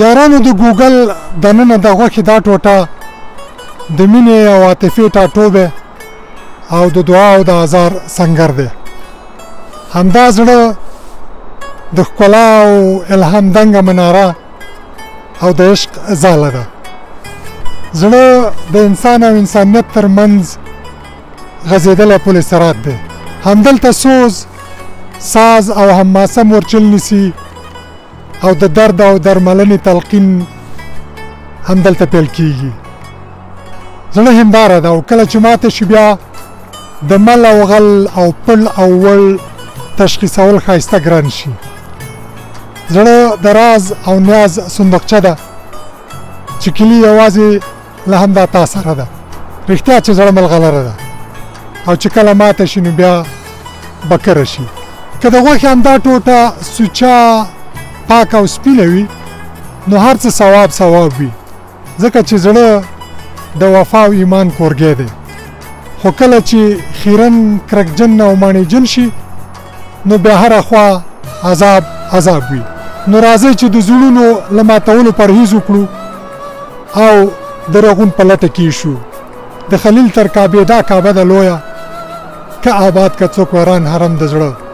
یارانو د ګوګل دننه د غوښې دا ټوټه د مینې او عاطفې ټاټوبی او د دعا او د آزار سنګر دی. همدا زړه د ښکلا او الهام دنګه مناره او د عشق ځاله ده. زړه د انسان او انسانیت ترمنځ غځېدلی پل صراط دی. همدلته سوز، ساز او حماسه مورچل نیسي او د درد او درملنې تلقین همدلته پیل کیږي. زړه هنداره ده او کله چې ماته شي بیا د مل او غل او پل او ول تشخیصول ښایسته ګران شي. زړه د راز او نیاز صندوقچه ده چې کلي یوازې له همدا تا سره ده. رښتیا چې زړه ملغلره ده او چې کله ماته شي نو بیا بکره شي. که د غوښې همدا ټوټه سوچه، پاک او سپینه وي نو هر څه ثواب وي، ځکه چې زړه د وفا او ایمان کورګی دی. خو کله چې خیرن، کرکجن او ماڼیجن شي نو بیا هره خوا عذاب وي. نو راځئ چې د زړونو له ماتولو پرهیز وکړو او د رغون په لټه کې شو. د خلیل تر کعبې دا کعبه ده لویه، که آباد که څوک وران حرم د زړه.